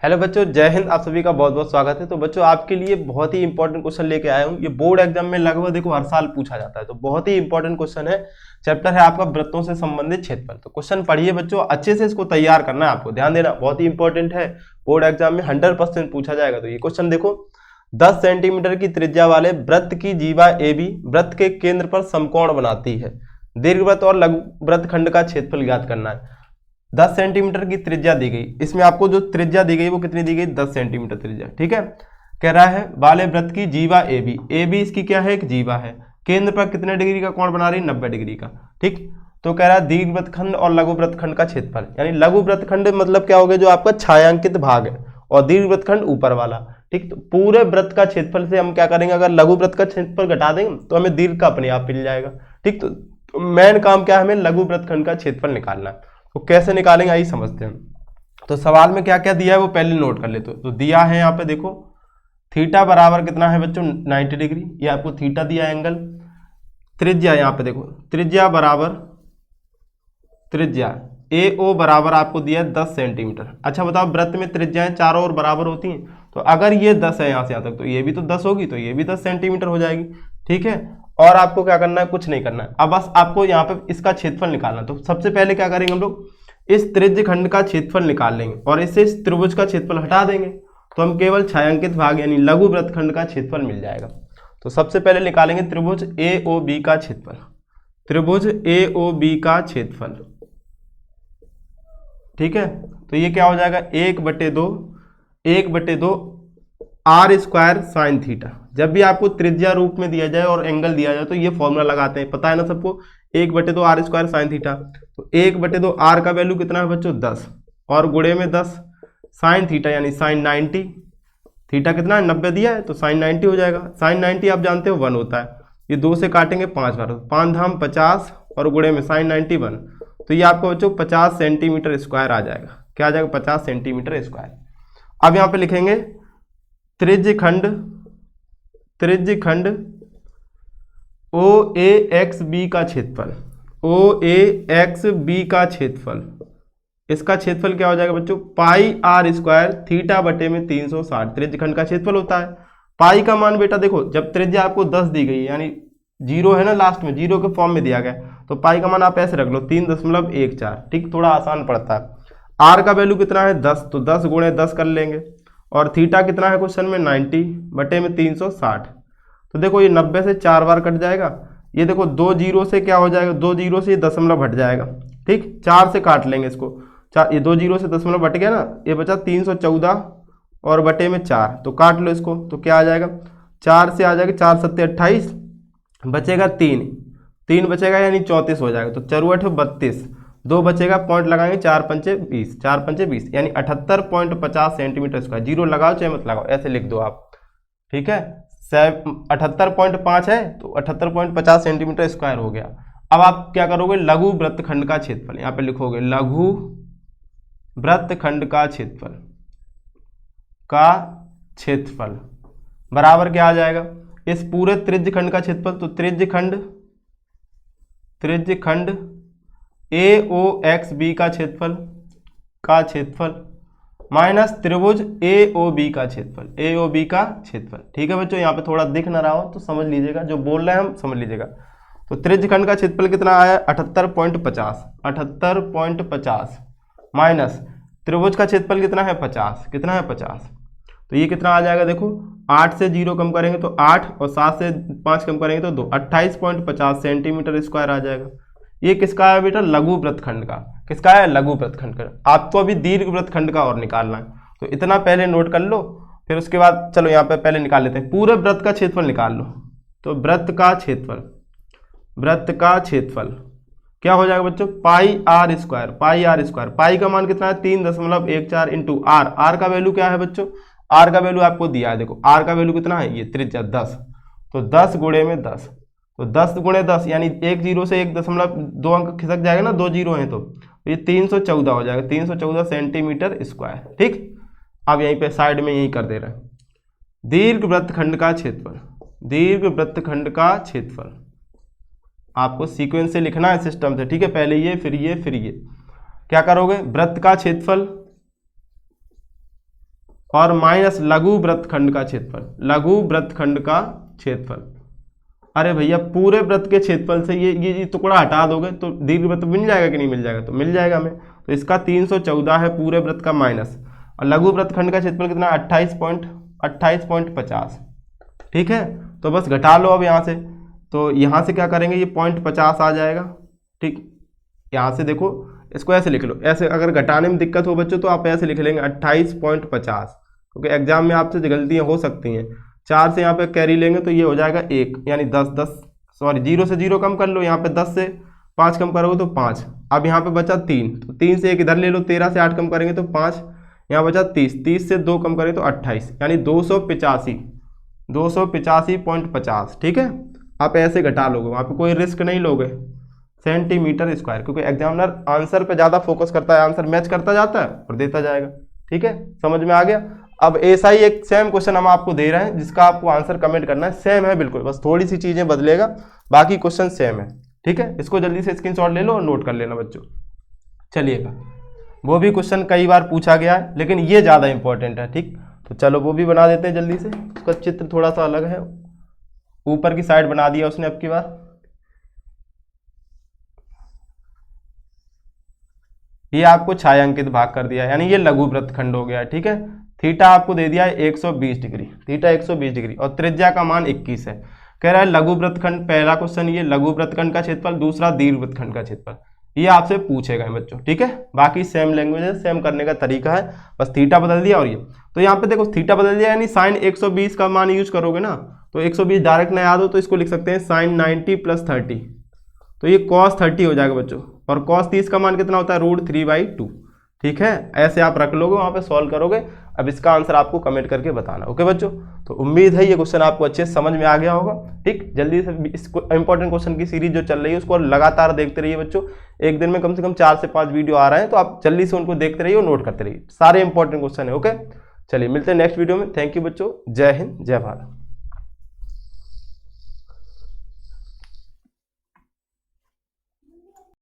Hello बच्चों, जय हिंद। आप सभी का बहुत बहुत स्वागत है। तो बच्चों, आपके लिए बहुत ही इंपॉर्टेंट क्वेश्चन लेके आया हूँ। ये बोर्ड एग्जाम में लगभग देखो हर साल पूछा जाता है, तो बहुत ही इंपॉर्टेंट क्वेश्चन है। चैप्टर है आपका वृत्तों से संबंधित क्षेत्रफल। तो क्वेश्चन पढ़िए बच्चों, अच्छे से इसको तैयार करना है, आपको ध्यान देना, बहुत ही इंपॉर्टेंट है। बोर्ड एग्जाम में 100% पूछा जाएगा। तो ये क्वेश्चन देखो, 10 सेंटीमीटर की त्रिज्या वाले वृत्त की जीवा ए बी वृत्त के केंद्र पर समकोण बनाती है। दीर्घवृत्त और लघु वृत्तखंड का क्षेत्रफल ज्ञात करना है। 10 सेंटीमीटर की त्रिज्या दी गई, इसमें आपको जो त्रिज्या दी गई वो कितनी दी गई, 10 सेंटीमीटर त्रिज्या। ठीक है, कह रहा है वाले वृत्त की जीवा ए बी इसकी क्या है, एक जीवा है। केंद्र पर कितने डिग्री का कोण बना रही है, 90 डिग्री का। ठीक, तो कह रहा है दीर्घवृत्तखंड और लघु वृत्तखंड का क्षेत्रफल, यानी लघु वृत्तखंड मतलब क्या हो गया, जो आपका छायांकित भाग है, और दीर्घवृत्तखंड ऊपर वाला। ठीक, तो पूरे वृत्त का क्षेत्रफल से हम क्या करेंगे, अगर लघु वृत्त का क्षेत्रफल घटा देंगे तो हमें दीर्घ का अपने आप मिल जाएगा। ठीक, तो मेन काम क्या है, हमें लघु वृत्तखंड का क्षेत्रफल निकालना है। तो कैसे निकालेंगे आइए समझते हैं। तो सवाल में क्या क्या दिया है वो पहले नोट कर लेते हो। तो दिया है यहाँ पे देखो, थीटा बराबर कितना है बच्चों, 90 डिग्री, ये आपको थीटा दिया है एंगल। त्रिज्या यहाँ पे देखो, त्रिज्या बराबर त्रिज्या ए ओ बराबर आपको दिया है 10 सेंटीमीटर। अच्छा बताओ, वृत्त में त्रिज्याएं चारों ओर बराबर होती हैं, तो अगर ये 10 है यहाँ से यहाँ तक, तो ये भी तो 10 होगी, तो ये भी 10 सेंटीमीटर हो जाएगी। ठीक है, और आपको क्या करना है, कुछ नहीं करना है, अब बस आपको यहाँ पे इसका क्षेत्रफल निकालना है। तो सबसे पहले क्या करेंगे हम लोग, इस त्रिज्य खंड का क्षेत्रफल निकाल लेंगे और इससे इस त्रिभुज का क्षेत्रफल हटा देंगे, तो हम केवल छायांकित भाग यानी लघु वृत्तखंड का क्षेत्रफल मिल जाएगा। तो सबसे पहले निकालेंगे त्रिभुज ए ओ बी का क्षेत्रफल। त्रिभुज ए ओ बी का क्षेत्रफल, ठीक है, तो ये क्या हो जाएगा, 1/2 आर स्क्वायर साइन थीटा। जब भी आपको त्रिज्या रूप में दिया जाए और एंगल दिया जाए तो ये फॉर्मूला लगाते हैं, पता है ना सबको, 1/2 आर स्क्वायर साइन थीटा। तो 1/2 आर का वैल्यू कितना है बच्चों, 10, और गुणे में 10 साइन थीटा यानी साइन 90। थीटा कितना है, 90 दिया है, तो साइन 90 हो जाएगा। साइन 90 आप जानते हो 1 होता है, ये 2 से काटेंगे 5 बार, 5 धाम 50 और गुणे में साइन 90 1, तो ये आपको बच्चों 50 सेंटीमीटर स्क्वायर आ जाएगा। क्या आ जाएगा, 50 सेंटीमीटर स्क्वायर। अब यहाँ पे लिखेंगे त्रिज्य खंड ओ ए एक्स बी का क्षेत्रफल, ओ ए एक्स बी का क्षेत्रफल, इसका क्षेत्रफल क्या हो जाएगा बच्चों, पाई आर स्क्वायर थीटा बटे में 360 त्रिज्य खंड का क्षेत्रफल होता है। पाई का मान बेटा देखो, जब त्रिज्या आपको 10 दी गई यानी 0 है ना, लास्ट में 0 के फॉर्म में दिया गया, तो पाई का मान आप ऐसे रख लो 3.14। ठीक, थोड़ा आसान पड़ता है। आर का वैल्यू कितना है 10, तो 10 गुणे 10 कर लेंगे, और थीटा कितना है क्वेश्चन में 90 बटे में 360। तो देखो ये 90 से 4 बार कट जाएगा, ये देखो 2 जीरो से क्या हो जाएगा, 2 जीरो से ये दशमलव हट जाएगा। ठीक, 4 से काट लेंगे इसको, ये 2 जीरो से दशमलव हट गया ना, ये बचा 314 और बटे में 4, तो काट लो इसको, तो क्या आ जाएगा, 4 से आ जाएगा 4 सत्ते 28, बचेगा 3 बचेगा यानी 34 हो जाएगा। तो 4 8 32, 2 बचेगा, पॉइंट लगाएंगे, 4 पंचे 20, 4 पंचे 20 यानी 78.50 सेंटीमीटर स्क्वायर। जीरो लगाओ चाहे मत लगाओ, ऐसे लिख दो आप। ठीक है, 78.5 है तो 78.50 सेंटीमीटर स्क्वायर हो गया। अब आप क्या करोगे, लघु वृत्तखंड का क्षेत्रफल यहाँ पे लिखोगे, लघु वृत्तखंड का क्षेत्रफल बराबर क्या आ जाएगा, इस पूरे त्रिज्य खंड का क्षेत्रफल, तो त्रिज्य खंड ए ओ एक्स बी का क्षेत्रफल माइनस त्रिभुज ए ओ बी का क्षेत्रफल। ठीक है बच्चों, यहाँ पे थोड़ा दिख ना रहा हो तो समझ लीजिएगा, जो बोल रहे हैं हम समझ लीजिएगा। तो त्रिज्य खंड का क्षेत्रफल कितना आया, 78.50 माइनस त्रिभुज का क्षेत्रफल कितना है 50, तो ये कितना आ जाएगा देखो, 8 से 0 कम करेंगे तो 8, और 7 से 5 कम करेंगे तो 2, 28.50 सेंटीमीटर स्क्वायर आ जाएगा। ये किसका है बेटा, लघु वृत्तखंड का। किसका है, लघु वृत्तखंड का। आपको अभी दीर्घ वृत्तखंड का और निकालना है, तो इतना पहले नोट कर लो, फिर उसके बाद चलो यहाँ पे पहले निकाल लेते हैं, पूरे वृत्त का क्षेत्रफल निकाल लो। तो वृत्त का क्षेत्रफल क्या हो जाएगा बच्चों, पाई आर स्क्वायर। पाई का मान कितना है 3.14 इंटू आर। आर का वैल्यू क्या है बच्चों, आर का वैल्यू आपको दिया है, देखो आर का वैल्यू कितना है, ये त्रिज्या 10, तो 10 गुणे में 10, तो 10 गुणे 10 यानी 1 जीरो से 1.2 अंक खिसक जाएगा ना, 2 जीरो हैं तो ये 314 हो जाएगा, 314 सेंटीमीटर स्क्वायर। ठीक, अब यहीं पे साइड में यही कर दे रहे हैं, दीर्घ वृत्तखंड का क्षेत्रफल आपको सीक्वेंस से लिखना है सिस्टम से। ठीक है, पहले ये फिर ये फिर ये। क्या करोगे, वृत्त का क्षेत्रफल और माइनस लघु वृत्तखंड का क्षेत्रफल, लघु वृत्तखंड का क्षेत्रफल। अरे भैया पूरे वृत्त के क्षेत्रफल से ये टुकड़ा हटा दोगे तो दीर्घवृत्त मिल जाएगा कि नहीं मिल जाएगा, तो मिल जाएगा हमें। तो इसका 314 है पूरे वृत्त का माइनस, और लघु वृत्तखंड का क्षेत्रफल कितना 28.50। ठीक है, तो बस घटा लो अब यहाँ से, तो यहाँ से क्या करेंगे ये 0.50 आ जाएगा। ठीक, यहाँ से देखो इसको ऐसे लिख लो, ऐसे अगर घटाने में दिक्कत हो बच्चों तो आप ऐसे लिख लेंगे 28.50, क्योंकि एग्जाम में आपसे गलतियाँ हो सकती हैं। 4 से यहाँ पे कैरी लेंगे तो ये हो जाएगा 1, यानी 0 से 0 कम कर लो, यहाँ पे 10 से 5 कम करोगे तो 5। अब यहाँ पे बचा 3, तो 3 से 1 इधर ले लो, 13 से 8 कम करेंगे तो 5, यहाँ बचा 30, 30 से 2 कम करेंगे तो 28, यानी 285.50। ठीक है, आप ऐसे घटा लोगे, वहाँ पे कोई रिस्क नहीं लोगे, सेंटीमीटर स्क्वायर, क्योंकि एग्जामिनर आंसर पे ज़्यादा फोकस करता है, आंसर मैच करता जाता है और देता जाएगा। ठीक है, समझ में आ गया। अब ऐसा ही एक सेम क्वेश्चन हम आपको दे रहे हैं जिसका आपको आंसर कमेंट करना है, सेम है बिल्कुल, बस थोड़ी सी चीजें बदलेगा, बाकी क्वेश्चन सेम है। ठीक है, इसको जल्दी से स्क्रीनशॉट ले लो और नोट कर लेना बच्चों। चलिएगा, वो भी क्वेश्चन कई बार पूछा गया है लेकिन ये ज़्यादा इंपॉर्टेंट है। ठीक, तो चलो वो भी बना देते हैं जल्दी से। उसका चित्र थोड़ा सा अलग है, ऊपर की साइड बना दिया उसने अब की बार। ये आपको छायांकित भाग कर दिया, यानी ये लघु वृत्तखंड हो गया। ठीक है, थीटा आपको दे दिया है 120 डिग्री, थीटा 120 डिग्री और त्रिज्या का मान 21 है। कह रहा है लघु वृत्तखंड, पहला क्वेश्चन ये लघु वृत्तखंड का क्षेत्रफल, दूसरा दीर्घ वृत्तखंड का क्षेत्रफल, ये आपसे पूछे गए बच्चों। ठीक है, बाकी सेम लैंग्वेज है, सेम करने का तरीका है, बस थीटा बदल दिया। और ये तो यहाँ पे देखो थीटा बदल दिया, यानी साइन 120 का मान यूज करोगे ना, तो 120 डायरेक्ट ना याद हो तो इसको लिख सकते हैं साइन 90 + 30, तो ये cos 30 हो जाएगा बच्चों। और cos 30 का मान कितना होता है √3/2। ठीक है, ऐसे आप रख लोगे, वहाँ पे सॉल्व करोगे। अब इसका आंसर आपको कमेंट करके बताना। ओके बच्चों, तो उम्मीद है ये क्वेश्चन आपको अच्छे से समझ में आ गया होगा। ठीक, जल्दी से इस इंपॉर्टेंट क्वेश्चन की सीरीज जो चल रही है उसको लगातार देखते रहिए बच्चों। एक दिन में कम से कम 4 से 5 वीडियो आ रहे हैं, तो आप जल्दी से उनको देखते रहिए और नोट करते रहिए, सारे इंपॉर्टेंट क्वेश्चन है। ओके, चलिए मिलते हैं नेक्स्ट वीडियो में। थैंक यू बच्चों, जय हिंद, जय भारत।